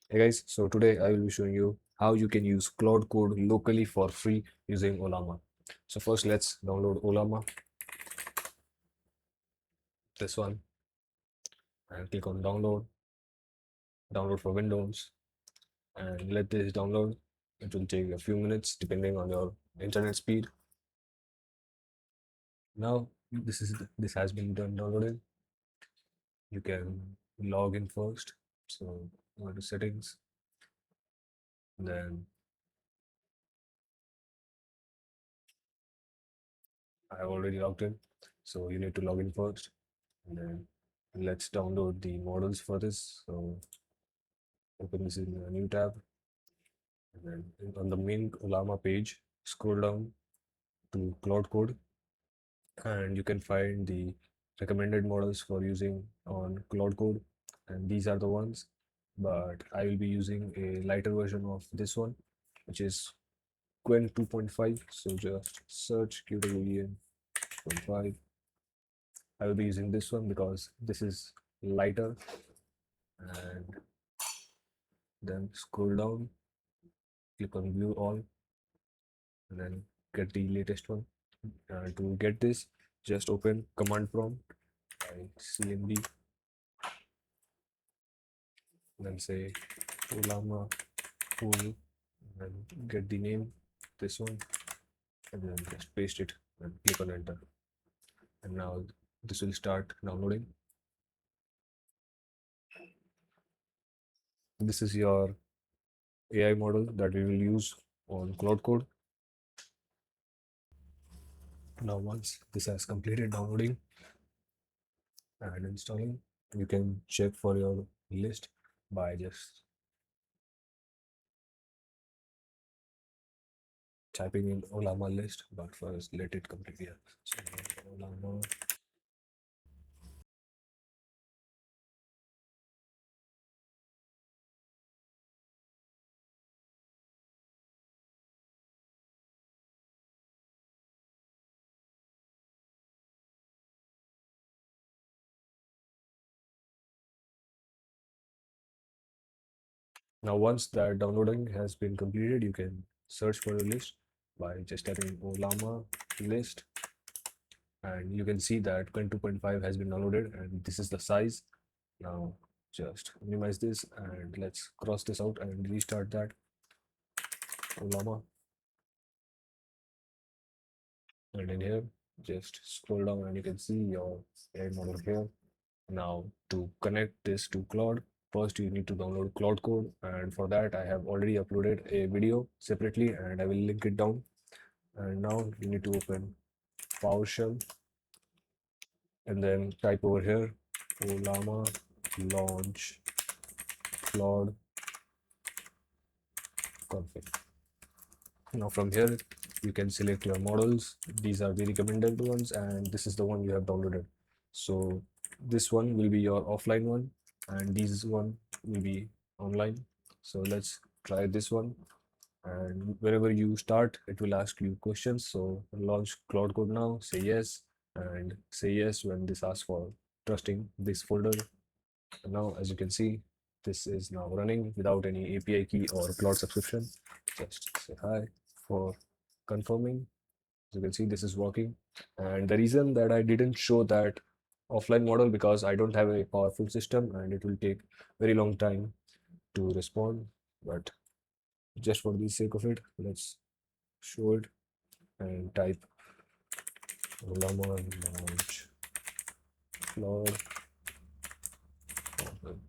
Hey guys, so today I will be showing you how you can use Claude Code locally for free using Ollama. So first let's download Ollama, this one, and click on download for Windows, and let this download. It will take a few minutes depending on your internet speed. Now this has been done downloaded. You can log in first. So go to settings, then I have already logged in. So you need to log in first, and then let's download the models for this. So open this in a new tab, and then on the main Ollama page, scroll down to Cloud Code, and you can find the recommended models for using on Cloud Code, and these are the ones. But I will be using a lighter version of this one, which is Quen 2.5. So just search QWEN 2.5. I will be using this one because this is lighter, and then scroll down, click on view all, and then get the latest one. To get this, just open command prompt by cmd, then say Ollama full, and get the name, this one, and then just paste it and click on enter. And now this will start downloading. This is your AI model that we will use on Cloud Code. Now once this has completed downloading and installing, you can check for your list by just typing in Ollama list, but first let it complete here. So Ollama. Now once that downloading has been completed, you can search for your list by just typing Ollama list, and you can see that Quen 2.5 has been downloaded, and this is the size. Now just minimize this and let's cross this out and restart that Ollama. And in here, just scroll down and you can see your AI model here. Now to connect this to Claude, first you need to download Claude Code, and for that I have already uploaded a video separately and I will link it down. And now you need to open PowerShell and then type over here Ollama launch Claude config. Now from here you can select your models. These are the recommended ones and this is the one you have downloaded. So this one will be your offline one and this one will be online. So let's try this one, and wherever you start it will ask you questions. So launch Cloud Code now, say yes, and say yes when this asks for trusting this folder. And now as you can see, this is now running without any API key or cloud subscription. Just say hi for confirming. As you can see, this is working. And the reason that I didn't show that offline model because I don't have a powerful system and it will take very long time to respond. But just for the sake of it, let's show it and type Ollama launch Claude